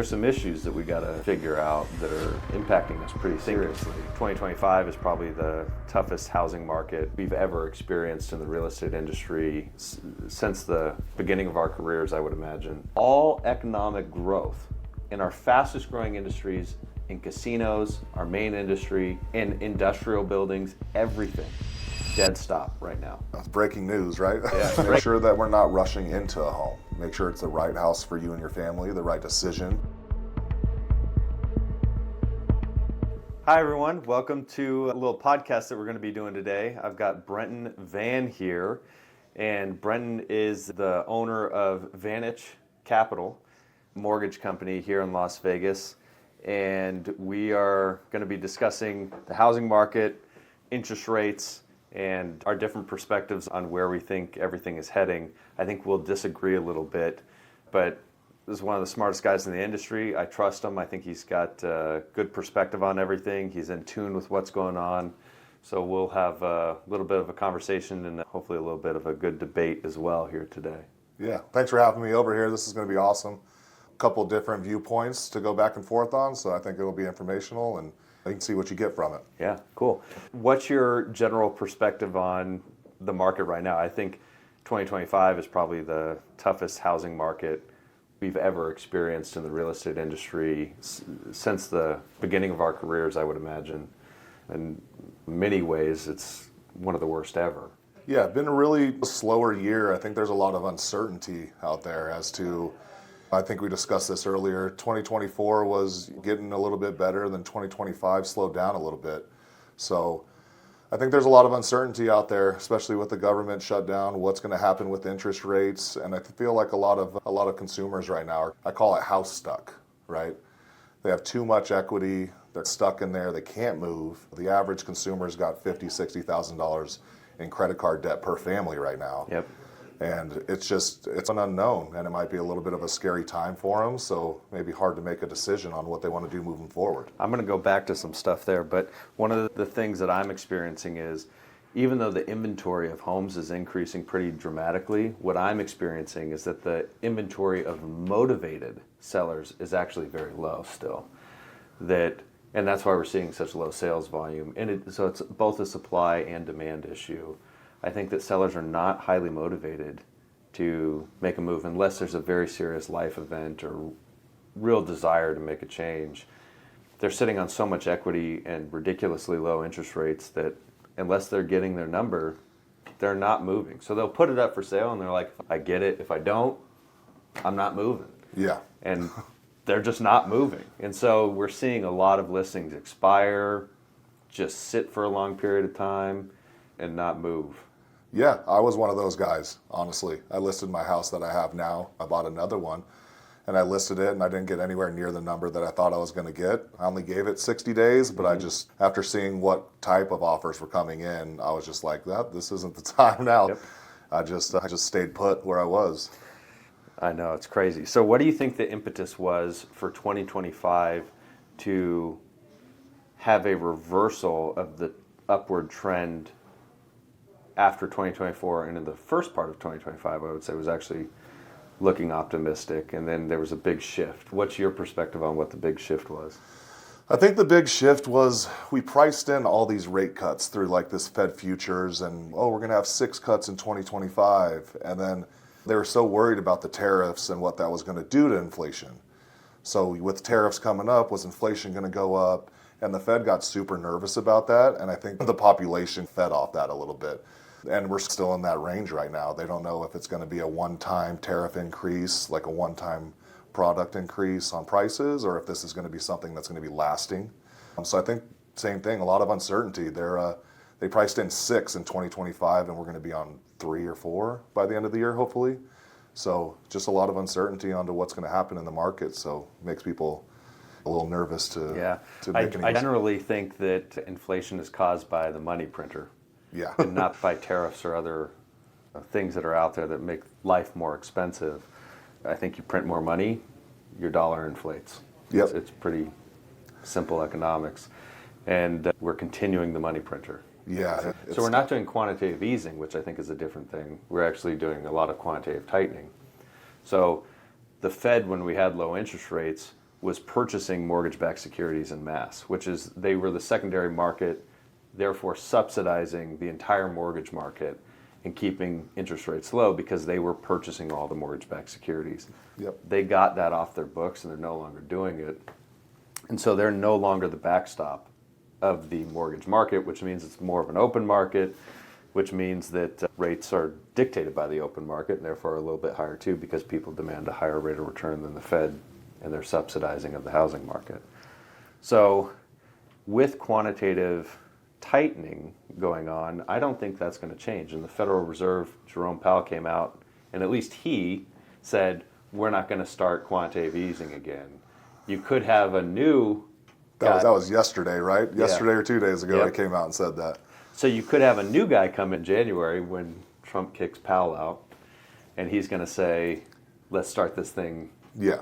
there's some issues that we got to figure out that are impacting us pretty seriously. 2025 is probably the toughest housing market we've ever experienced in the real estate industry since the beginning of our careers, I would imagine. All economic growth in our fastest growing industries, in casinos, our main industry, in industrial buildings, everything. Dead stop right now. That's breaking news, right? Yeah. Make sure that we're not rushing into a home. Make sure it's the right house for you and your family, the right decision. Hi everyone, welcome to a little podcast that we're going to be doing today. I've got Brenton Van here, and Brenton is the owner of Vanich Capita, mortgage company here in Las Vegas, and we are going to be discussing the housing market, interest rates, and our different perspectives on where we think everything is heading. I think we'll disagree a little bit, but this is one of the smartest guys in the industry. I trust him. I think he's got a good perspective on everything. He's in tune with what's going on. So we'll have a little bit of a conversation and hopefully a little bit of a good debate as well here today. Yeah, thanks for having me over here. This is going to be awesome. A couple different viewpoints to go back and forth on, so I think it'll be informational and you can see what you get from it. Yeah, cool. What's your general perspective on the market right now? I think 2025 is probably the toughest housing market we've ever experienced in the real estate industry since the beginning of our careers, I would imagine. In many ways, it's one of the worst ever. Yeah, it's been a really slower year. I think there's a lot of uncertainty out there as to, I think we discussed this earlier, 2024 was getting a little bit better, then 2025 slowed down a little bit. So I think there's a lot of uncertainty out there, especially with the government shutdown, what's going to happen with interest rates. And I feel like a lot of consumers right now are, I call it house stuck, right? They have too much equity, they're stuck in there, they can't move. The average consumer's got $50,000, $60,000 in credit card debt per family right now. Yep. And it's an unknown, and it might be a little bit of a scary time for them, so maybe hard to make a decision on what they want to do moving forward. I'm going to go back to some stuff there, but one of the things that I'm experiencing is, even though the inventory of homes is increasing pretty dramatically, what I'm experiencing is that the inventory of motivated sellers is actually very low still. And that's why we're seeing such low sales volume. So it's both a supply and demand issue. I think that sellers are not highly motivated to make a move unless there's a very serious life event or real desire to make a change. They're sitting on so much equity and ridiculously low interest rates that unless they're getting their number, they're not moving. So they'll put it up for sale and they're like, I get it. If I don't, I'm not moving. Yeah. And they're just not moving. And so we're seeing a lot of listings expire, just sit for a long period of time and not move. Yeah, I was one of those guys, honestly. I listed my house that I have now. I bought another one, and I listed it, and I didn't get anywhere near the number that I thought I was going to get. I only gave it 60 days, but I just, after seeing what type of offers were coming in, I was just like, this isn't the time now. Yep. I just stayed put where I was. I know, it's crazy. So what do you think the impetus was for 2025 to have a reversal of the upward trend after 2024 and in the first part of 2025, I would say, was actually looking optimistic, and then there was a big shift? What's your perspective on what the big shift was? I think the big shift was we priced in all these rate cuts through like this Fed futures and, we're going to have 6 cuts in 2025. And then they were so worried about the tariffs and what that was going to do to inflation. So with tariffs coming up, was inflation going to go up? And the Fed got super nervous about that, and I think the population fed off that a little bit. And we're still in that range right now. They don't know if it's going to be a one-time tariff increase, like a one-time product increase on prices, or if this is going to be something that's going to be lasting. So I think same thing, a lot of uncertainty. They priced in 6 in 2025, and we're going to be on 3 or 4 by the end of the year, hopefully. So just a lot of uncertainty onto what's going to happen in the market. So it makes people a little nervous to make any. I generally think that inflation is caused by the money printer. Yeah. And not by tariffs or other things that are out there that make life more expensive. I think you print more money, your dollar inflates. Yep. It's pretty simple economics. And we're continuing the money printer. Yeah. So we're not doing quantitative easing, which I think is a different thing. We're actually doing a lot of quantitative tightening. So the Fed, when we had low interest rates, was purchasing mortgage-backed securities en masse, which is they were the secondary market, therefore subsidizing the entire mortgage market and keeping interest rates low because they were purchasing all the mortgage-backed securities. Yep. They got that off their books and they're no longer doing it. And so they're no longer the backstop of the mortgage market, which means it's more of an open market, which means that rates are dictated by the open market and therefore are a little bit higher too because people demand a higher rate of return than the Fed and their subsidizing of the housing market. So with quantitative tightening going on, I don't think that's going to change. And the Federal Reserve, Jerome Powell came out and at least he said, we're not going to start quantitative easing again. You could have a new... That was yesterday, right? Yeah. Yesterday or 2 days ago, Yep. They came out and said that. So you could have a new guy come in January when Trump kicks Powell out, and he's going to say, let's start this thing. Yeah.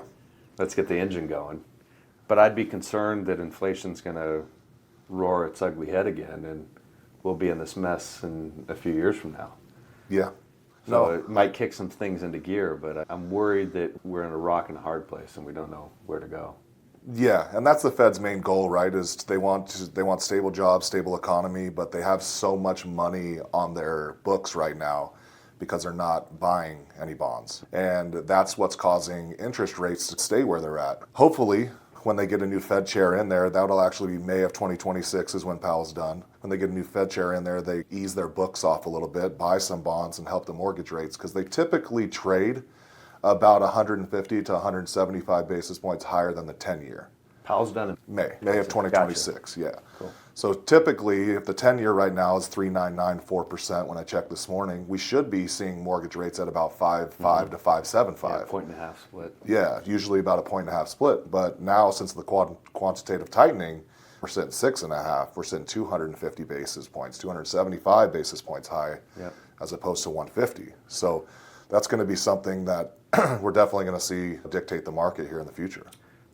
Let's get the engine going. But I'd be concerned that inflation's going to roar its ugly head again, and we'll be in this mess in a few years from now. Yeah. So it might kick some things into gear, but I'm worried that we're in a rock and a hard place, and we don't know where to go. Yeah, and that's the Fed's main goal, right? Is they want stable jobs, stable economy, but they have so much money on their books right now because they're not buying any bonds. And that's what's causing interest rates to stay where they're at. Hopefully, when they get a new Fed chair in there, that'll actually be May of 2026 is when Powell's done. When they get a new Fed chair in there, they ease their books off a little bit, buy some bonds and help the mortgage rates because they typically trade about 150 to 175 basis points higher than the 10-year. Powell's done in May of 2026, Gotcha. yeah. Cool. So typically, if the 10-year right now is 3.994% when I checked this morning, we should be seeing mortgage rates at about 5.5 to 5.75. Yeah, point and a half split. Yeah, usually about a 1.5 split. But now, since the quantitative tightening, we're sitting 6.5. We're sitting 250 basis points, 275 basis points high, Yep. as opposed to 150. So that's going to be something that we're definitely going to see dictate the market here in the future.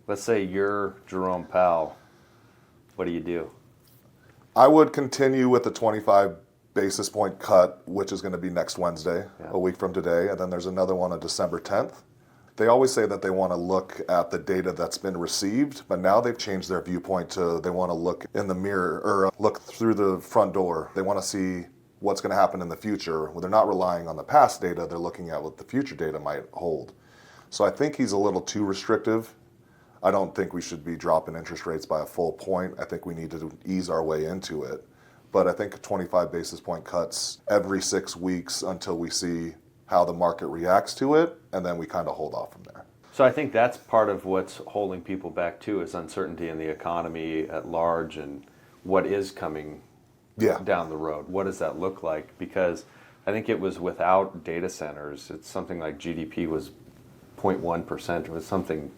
Let's say you're Jerome Powell. What do you do? I would continue with the 25 basis point cut, which is going to be next Wednesday, Yeah. a week from today, and then there's another one on December 10th. They always say that they want to look at the data that's been received, but now they've changed their viewpoint to they want to look in the mirror or look through the front door. They want to see what's going to happen in the future. Well, they're not relying on the past data, they're looking at what the future data might hold. So I think he's a little too restrictive. I don't think we should be dropping interest rates by a full point. I think we need to ease our way into it. But I think 25 basis point cuts every 6 weeks until we see how the market reacts to it, and then we kind of hold off from there. So I think that's part of what's holding people back too is uncertainty in the economy at large and what is coming down the road. What does that look like? Because I think it was without data centers, it's something like GDP was 0.1%. It was something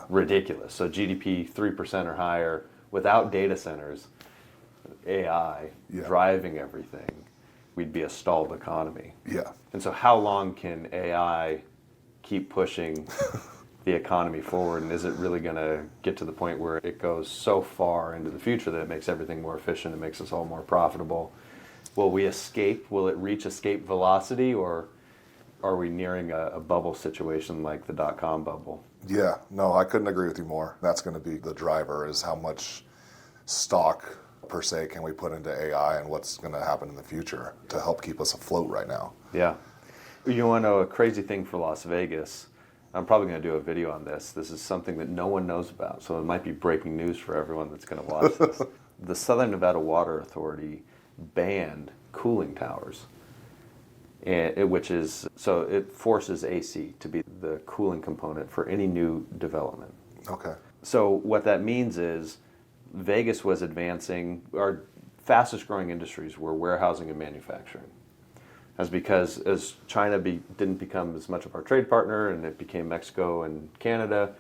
ridiculous. So GDP 3% or higher without data centers, AI driving everything, we'd be a stalled economy. Yeah. And so how long can AI keep pushing the economy forward? And is it really going to get to the point where it goes so far into the future that it makes everything more efficient, it makes us all more profitable? Will we escape? Will it reach escape velocity, or are we nearing a bubble situation like the dot-com bubble? Yeah, no, I couldn't agree with you more. That's going to be the driver, is how much stock per se can we put into AI and what's going to happen in the future to help keep us afloat right now. Yeah. You want to know a crazy thing for Las Vegas? I'm probably going to do a video on this. This is something that no one knows about, so it might be breaking news for everyone that's going to watch this. The Southern Nevada Water Authority banned cooling towers, which is, so it forces AC to be the cooling component for any new development. Okay. So what that means is Vegas was advancing, our fastest growing industries were warehousing and manufacturing. That's because as China didn't become as much of our trade partner and it became Mexico and Canada,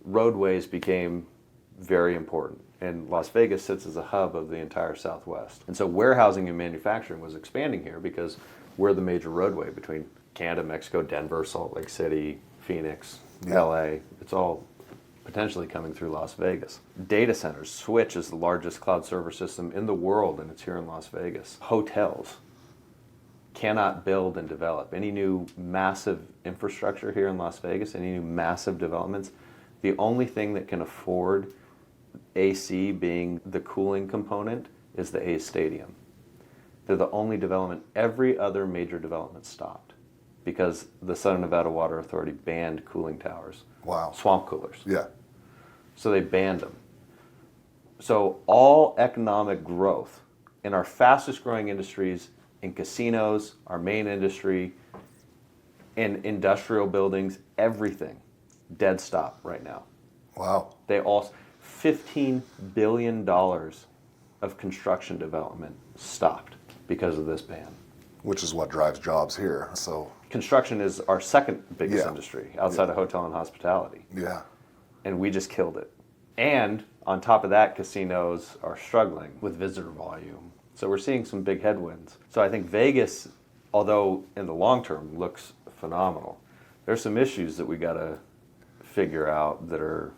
roadways became very important. And Las Vegas sits as a hub of the entire Southwest. And so warehousing and manufacturing was expanding here because we're the major roadway between Canada, Mexico, Denver, Salt Lake City, Phoenix, LA. It's all potentially coming through Las Vegas. Data centers, Switch is the largest cloud server system in the world, and it's here in Las Vegas. Hotels cannot build and develop. Any new massive infrastructure here in Las Vegas, any new massive developments, The only thing that can afford AC being the cooling component is the A's Stadium. They're the only development. Every other major development stopped because the Southern Nevada Water Authority banned cooling towers. Wow. Swamp coolers. Yeah. So they banned them. So all economic growth in our fastest growing industries, in casinos, our main industry, in industrial buildings, everything, dead stop right now. Wow. They all, $15 billion of construction development stopped because of this ban. Which is what drives jobs here. So Construction is our second biggest Yeah. industry outside of hotel and hospitality. yeah. And we just killed it. And on top of that, casinos are struggling with visitor volume. So we're seeing some big headwinds. So I think Vegas, although in the long term looks phenomenal, there's some issues that we got to figure out that are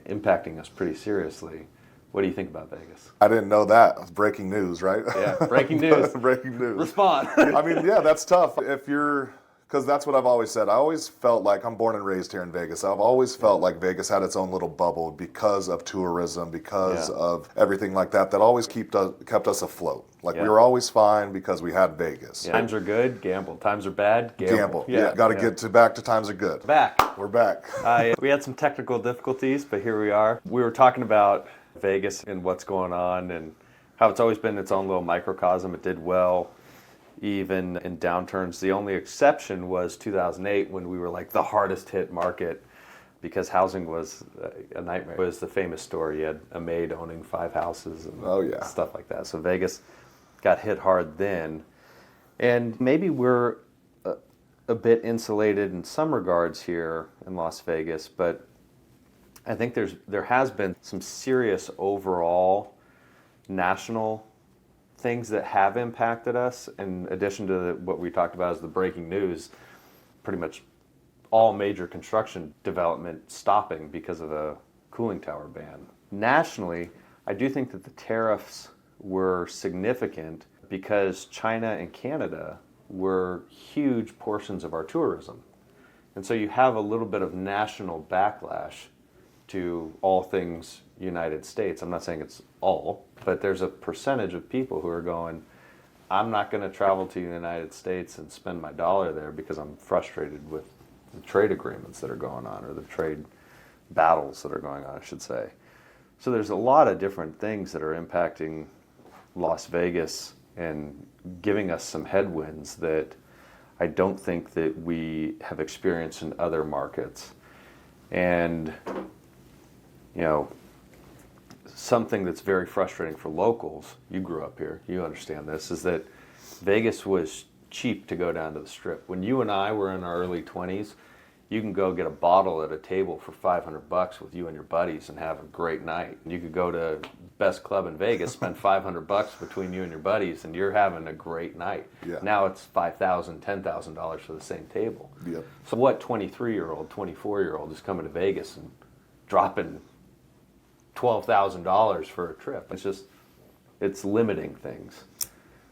impacting us pretty seriously. What do you think about Vegas? I didn't know that. It's breaking news, right? Yeah, breaking news. Breaking news. Respond. I mean, yeah, that's tough. If you're, because that's what I've always said. I always felt like, I'm born and raised here in Vegas. I've always felt like Vegas had its own little bubble because of tourism, because of everything like that. That always kept us afloat. Like we were always fine because we had Vegas. Yeah. Times are good, gamble. Times are bad, gamble. Yeah, got to get back to times are good. Back. We're back. We had some technical difficulties, but here we are. We were talking about Vegas and what's going on and how it's always been its own little microcosm. It did well even in downturns. The only exception was 2008 when we were like the hardest hit market because housing was a nightmare. It was the famous story. You had a maid owning 5 houses and stuff like that. So Vegas got hit hard then. And maybe we're a bit insulated in some regards here in Las Vegas, but I think there has been some serious overall national things that have impacted us, in addition to what we talked about as the breaking news, pretty much all major construction development stopping because of a cooling tower ban. Nationally, I do think that the tariffs were significant because China and Canada were huge portions of our tourism. And so you have a little bit of national backlash to all things United States. I'm not saying it's all, but there's a percentage of people who are going, I'm not going to travel to the United States and spend my dollar there because I'm frustrated with the trade agreements that are going on, or the trade battles that are going on, I should say. So there's a lot of different things that are impacting Las Vegas and giving us some headwinds that I don't think that we have experienced in other markets. And you know, something that's very frustrating for locals, you grew up here, you understand this, is that Vegas was cheap to go down to the Strip. When you and I were in our early 20s, you can go get a bottle at a table for $500 with you and your buddies and have a great night. You could go to best club in Vegas, spend $500 between you and your buddies, and you're having a great night. Yeah. Now it's $5,000, $10,000 for the same table. Yep. So what 23-year-old, 24-year-old is coming to Vegas and dropping $12,000 for a trip? It's limiting things.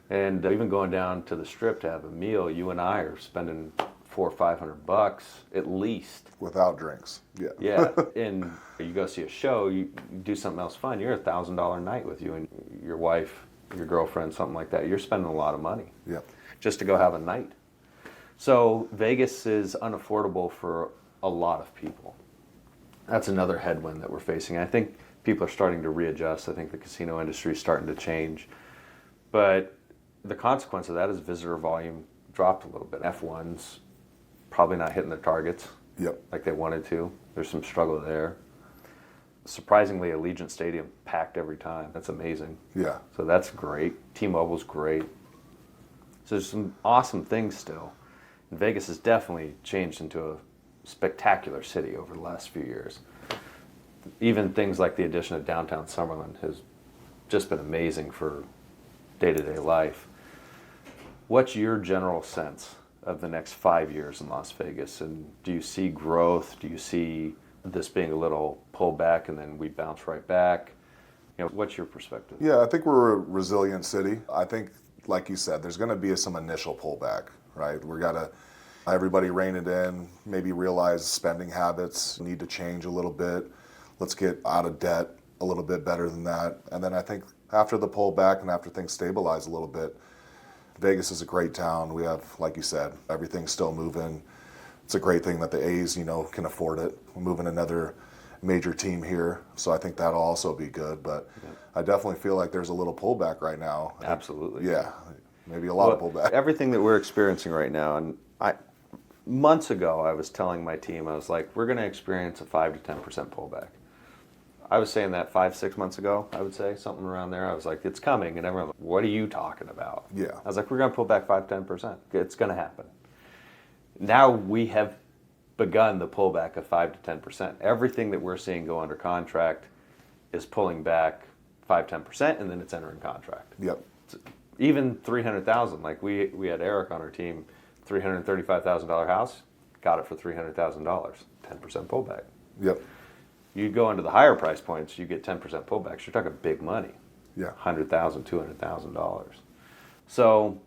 And even going down to the Strip to have a meal, you and I are spending $400 or $500 at least. Without drinks. Yeah. Yeah. And you go see a show, you do something else fun, you're $1,000 night with you and your wife, your girlfriend, something like that. You're spending a lot of money. Yep. Just to go have a night. So Vegas is unaffordable for a lot of people. That's another headwind that we're facing. I think people are starting to readjust. I think the casino industry is starting to change. But the consequence of that is visitor volume dropped a little bit. F1's probably not hitting their targets like they wanted to. There's some struggle there. Surprisingly, Allegiant Stadium packed every time. That's amazing. Yeah. So that's great. T-Mobile's great. So there's some awesome things still. And Vegas has definitely changed into a spectacular city over the last few years. Even things like the addition of downtown Summerlin has just been amazing for day-to-day life. What's your general sense of the next 5 years in Las Vegas? And do you see growth? Do you see this being a little pullback and then we bounce right back? You know, what's your perspective? Yeah, I think we're a resilient city. I think, like you said, there's going to be some initial pullback, right? Everybody rein it in, maybe realize spending habits need to change a little bit. Let's get out of debt a little bit better than that. And then I think after the pullback and after things stabilize a little bit, Vegas is a great town. We have, like you said, everything's still moving. It's a great thing that the A's, can afford it. We're moving another major team here, so I think that'll also be good. But I definitely feel like there's a little pullback right now. Absolutely. Yeah, maybe a lot of pullback. Everything that we're experiencing right now, and months ago I was telling my team, I was like, we're going to experience a 5 to 10% pullback. I was saying that 5-6 months ago, I would say, something around there. I was like, it's coming. And everyone was like, what are you talking about? Yeah. I was like, we're going to pull back 5-10%. It's going to happen. Now we have begun the pullback of 5 to 10%. Everything that we're seeing go under contract is pulling back 5-10%, and then it's entering contract. Yep. Even 300,000. Like we had Eric on our team, $335,000 house, got it for $300,000. 10% pullback. Yep. You go into the higher price points, you get 10% pullbacks. You're talking big money. Yeah. $100,000, $200,000. So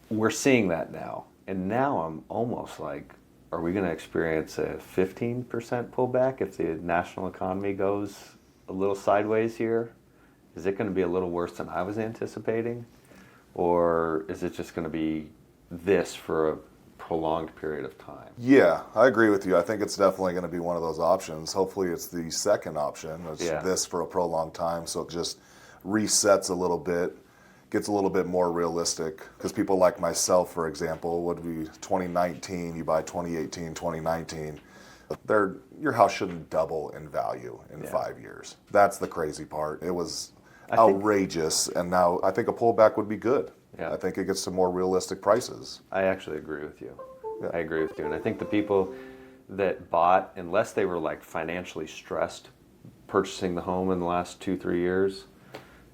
we're seeing that now. And now I'm almost like, are we going to experience a 15% pullback if the national economy goes a little sideways here? Is it going to be a little worse than I was anticipating? Or is it just going to be this for a prolonged period of time? Yeah, I agree with you. I think it's definitely going to be one of those options. Hopefully it's the second option. It's this for a prolonged time, so it just resets a little bit, gets a little bit more realistic. Because people like myself, for example, would be 2019, you buy 2018, 2019. Your house shouldn't double in value in 5 years. That's the crazy part. It was outrageous, and now I think a pullback would be good. Yeah. I think it gets to more realistic prices. I actually agree with you. Yeah. I agree with you. And I think the people that bought, unless they were like financially stressed purchasing the home in the last 2-3 years,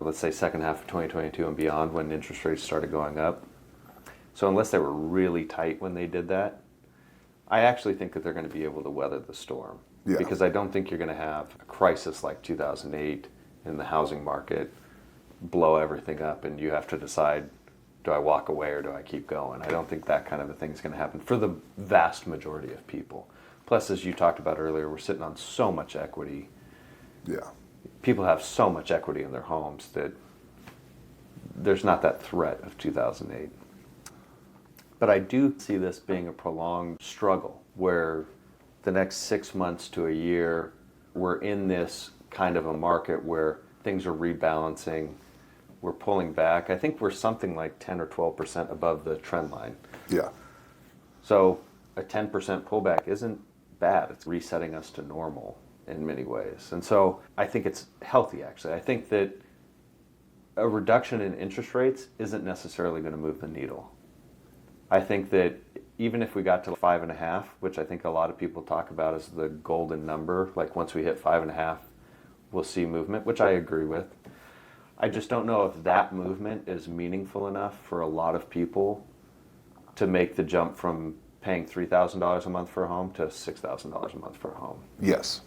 let's say second half of 2022 and beyond when interest rates started going up. So unless they were really tight when they did that, I actually think that they're going to be able to weather the storm. Yeah. Because I don't think you're going to have a crisis like 2008 in the housing market, blow everything up, and you have to decide, do I walk away or do I keep going? I don't think that kind of a thing is going to happen for the vast majority of people. Plus, as you talked about earlier, we're sitting on so much equity. Yeah. People have so much equity in their homes that there's not that threat of 2008. But I do see this being a prolonged struggle where the next 6 months to a year, we're in this kind of a market where things are rebalancing. We're pulling back. I think we're something like 10 or 12% above the trend line. Yeah. So a 10% pullback isn't bad. It's resetting us to normal in many ways. And so I think it's healthy, actually. I think that a reduction in interest rates isn't necessarily going to move the needle. I think that even if we got to 5.5, which I think a lot of people talk about as the golden number, like once we hit 5.5, we'll see movement, which I agree with. I just don't know if that movement is meaningful enough for a lot of people to make the jump from paying $3,000 a month for a home to $6,000 a month for a home. Yes.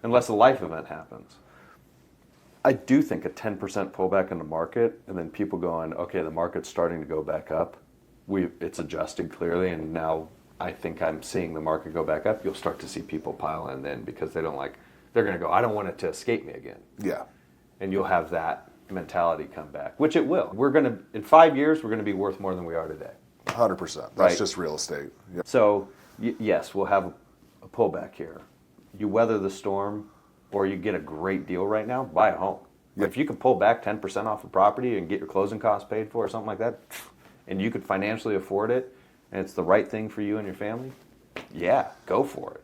Unless a life event happens. I do think a 10% pullback in the market, and then people going, okay, the market's starting to go back up. It's adjusted clearly, and now I think I'm seeing the market go back up. You'll start to see people pile in then because they're going to go, I don't want it to escape me again. Yeah. And you'll have that mentality come back, which it will. In 5 years, we're going to be worth more than we are today. 100%. That's Right. just real estate. Yep. So, yes, we'll have a pullback here. You weather the storm, or you get a great deal right now, buy a home. Yep. If you can pull back 10% off a property and get your closing costs paid for or something like that, and you could financially afford it, and it's the right thing for you and your family, yeah, go for it.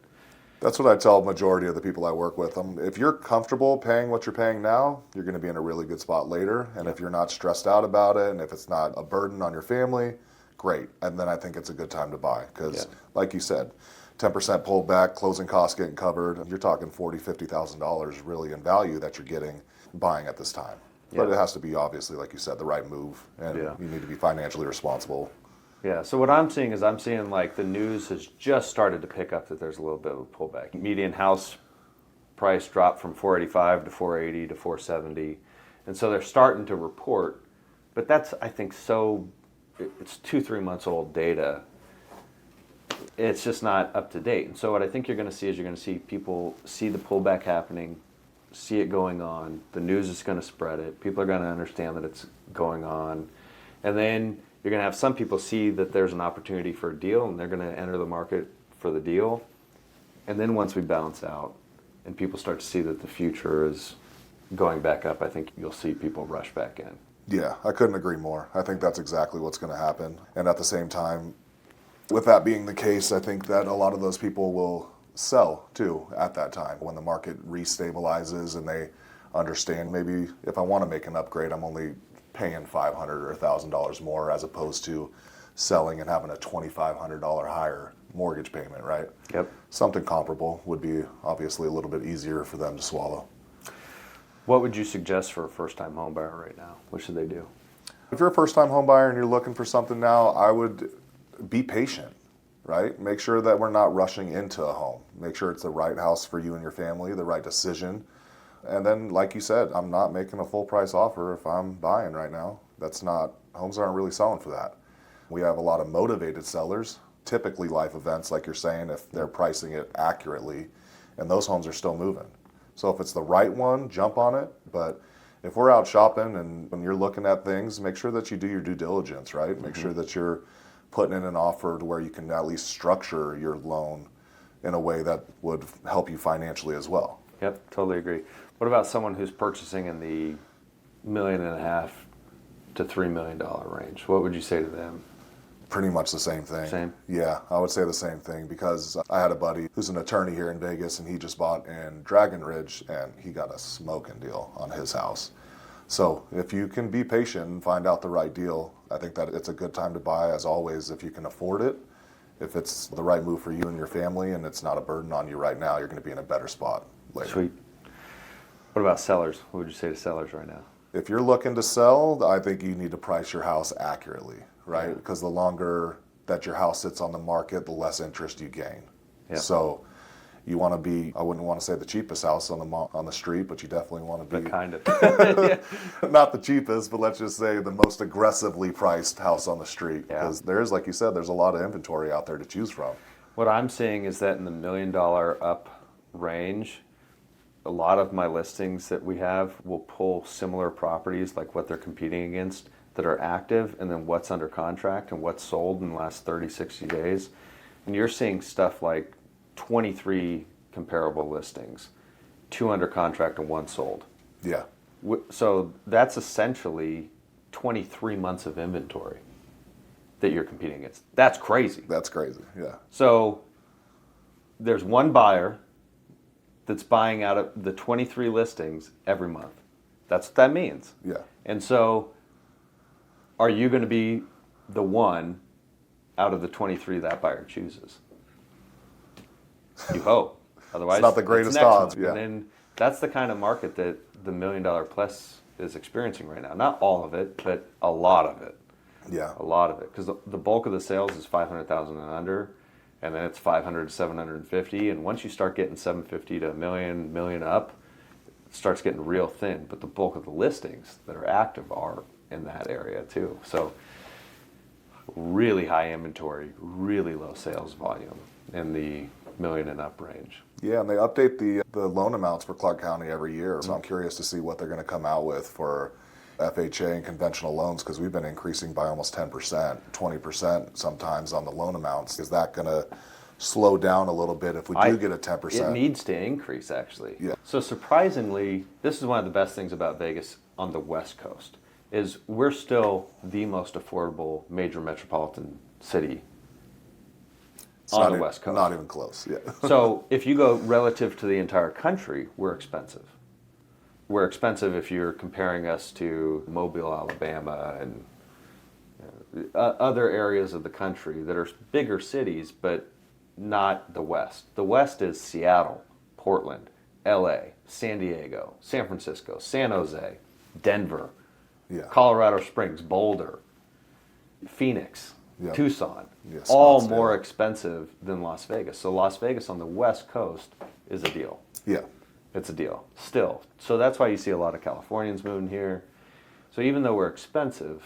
That's what I tell the majority of the people I work with. If you're comfortable paying what you're paying now, you're going to be in a really good spot later. And if you're not stressed out about it, and if it's not a burden on your family, great. And then I think it's a good time to buy. Because, like you said, 10% pullback, closing costs getting covered, you're talking $40,000, $50,000 really in value that you're getting buying at this time. But it has to be, obviously, like you said, the right move. And you need to be financially responsible. Yeah, so what I'm seeing is like the news has just started to pick up that there's a little bit of a pullback. Median house price dropped from 485 to 480 to 470. And so they're starting to report, but that's, I think, so it's 2-3 months old data. It's just not up to date. And so what I think you're going to see is you're going to see people see the pullback happening, see it going on. The news is going to spread it. People are going to understand that it's going on. And then you're going to have some people see that there's an opportunity for a deal, and they're going to enter the market for the deal. And then once we balance out and people start to see that the future is going back up, I think you'll see people rush back in. Yeah, I couldn't agree more. I think that's exactly what's going to happen. And at the same time, with that being the case, I think that a lot of those people will sell too at that time when the market restabilizes and they understand maybe if I want to make an upgrade, I'm only paying $500 or $1,000 more as opposed to selling and having a $2,500 higher mortgage payment, right? Yep. Something comparable would be obviously a little bit easier for them to swallow. What would you suggest for a first-time home buyer right now? What should they do? If you're a first-time home buyer and you're looking for something now, I would be patient, right? Make sure that we're not rushing into a home. Make sure it's the right house for you and your family, the right decision. And then, like you said, I'm not making a full price offer if I'm buying right now. Homes aren't really selling for that. We have a lot of motivated sellers, typically life events, like you're saying, if they're pricing it accurately, and those homes are still moving. So if it's the right one, jump on it. But if we're out shopping and when you're looking at things, make sure that you do your due diligence, right? Make sure that you're putting in an offer to where you can at least structure your loan in a way that would help you financially as well. Yep, totally agree. What about someone who's purchasing in the $1.5 million to $3 million range? What would you say to them? Pretty much the same thing. Same? Yeah, I would say the same thing because I had a buddy who's an attorney here in Vegas and he just bought in Dragon Ridge and he got a smoking deal on his house. So if you can be patient and find out the right deal, I think that it's a good time to buy, as always, if you can afford it. If it's the right move for you and your family and it's not a burden on you right now, you're going to be in a better spot later. Sweet. What about sellers? What would you say to sellers right now? If you're looking to sell, I think you need to price your house accurately, right? Yeah. Because the longer that your house sits on the market, the less interest you gain. Yeah. So you want to be, I wouldn't want to say the cheapest house on the street, but you definitely want to be, But kind of. not the cheapest, but let's just say the most aggressively priced house on the street. Yeah. Because there is, like you said, there's a lot of inventory out there to choose from. What I'm seeing is that in the $1 million up range, a lot of my listings that we have will pull similar properties like what they're competing against that are active and then what's under contract and what's sold in the last 30, 60 days. And you're seeing stuff like 23 comparable listings, 2 under contract and 1 sold. Yeah. So that's essentially 23 months of inventory that you're competing against. That's crazy. That's crazy, yeah. So there's one buyer that's buying out of the 23 listings every month. That's what that means. Yeah. And so are you going to be the one out of the 23 that buyer chooses? You hope. Otherwise, It's not the greatest next odds, month. yeah. And then that's the kind of market that the $1 million plus is experiencing right now. Not all of it, but a lot of it. Yeah. A lot of it. Because the bulk of the sales is 500,000 and under, and then it's 500 to 750. And once you start getting 750 to a million up, it starts getting real thin. But the bulk of the listings that are active are in that area too. So really high inventory, really low sales volume in the million and up range. Yeah, and they update the loan amounts for Clark County every year. So I'm curious to see what they're going to come out with for FHA and conventional loans because we've been increasing by almost 10%, 20% sometimes on the loan amounts. Is that going to slow down a little bit if we do get a 10%? It needs to increase, actually. Yeah. So surprisingly, this is one of the best things about Vegas on the West Coast, is we're still the most affordable major metropolitan city on the West Coast. Not even close, yeah. So if you go relative to the entire country, we're expensive. We're expensive if you're comparing us to Mobile, Alabama, and other areas of the country that are bigger cities, but not the West. The West is Seattle, Portland, LA, San Diego, San Francisco, San Jose, Denver, Yeah. Colorado Springs, Boulder, Phoenix, Yep. Tucson, Yeah, all Scottsdale. more expensive than Las Vegas. So Las Vegas on the West Coast is a deal. Yeah. It's a deal, still. So that's why you see a lot of Californians moving here. So even though we're expensive,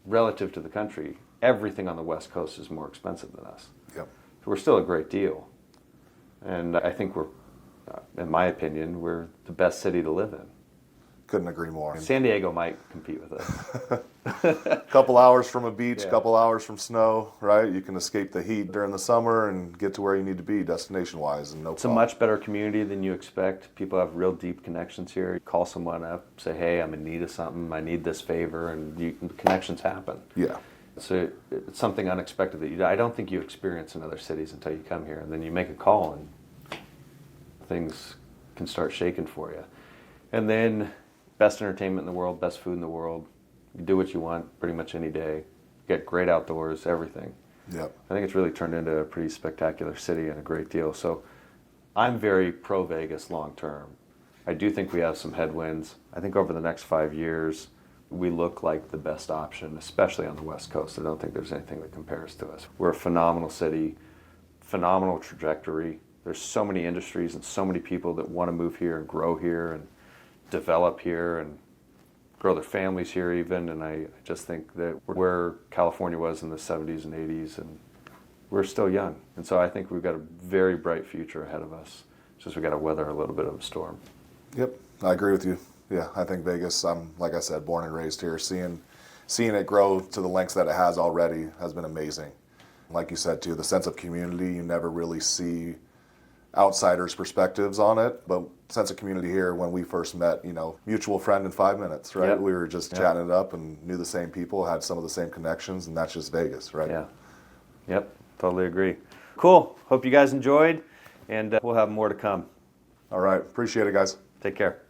relative to the country, everything on the West Coast is more expensive than us. Yep. So we're still a great deal. And I think we're, in my opinion, we're the best city to live in. Couldn't agree more. San Diego might compete with us. Couple hours from a beach, Yeah. couple hours from snow, right? You can escape the heat during the summer and get to where you need to be destination-wise, and no It's a problem. much better community than you expect. People have real deep connections here. You call someone up, say, hey, I'm in need of something, I need this favor, and connections happen. Yeah. So it's something unexpected that I don't think you experience in other cities until you come here. And then you make a call and things can start shaking for you. And then best entertainment in the world, best food in the world. You do what you want pretty much any day. You get great outdoors, everything. Yep. I think it's really turned into a pretty spectacular city and a great deal. So I'm very pro Vegas long term. I do think we have some headwinds. I think over the next 5 years, we look like the best option, especially on the West Coast. I don't think there's anything that compares to us. We're a phenomenal city, phenomenal trajectory. There's so many industries and so many people that want to move here and grow here and develop here and grow their families here even. And I just think that we're where California was in the 70s and 80s, and we're still young. And so I think we've got a very bright future ahead of us. It's just we got to weather a little bit of a storm. Yep, I agree with you. Yeah, I think Vegas, I'm, like I said, born and raised here. Seeing it grow to the lengths that it has already has been amazing. Like you said, too, the sense of community, you never really see outsiders' perspectives on it, but sense of community here, when we first met, mutual friend in 5 minutes, right? Yep. We were just chatting it up and knew the same people, had some of the same connections, and that's just Vegas, right? Yeah. Yep, totally agree. Cool. Hope you guys enjoyed, and we'll have more to come. All right, appreciate it, guys. Take care.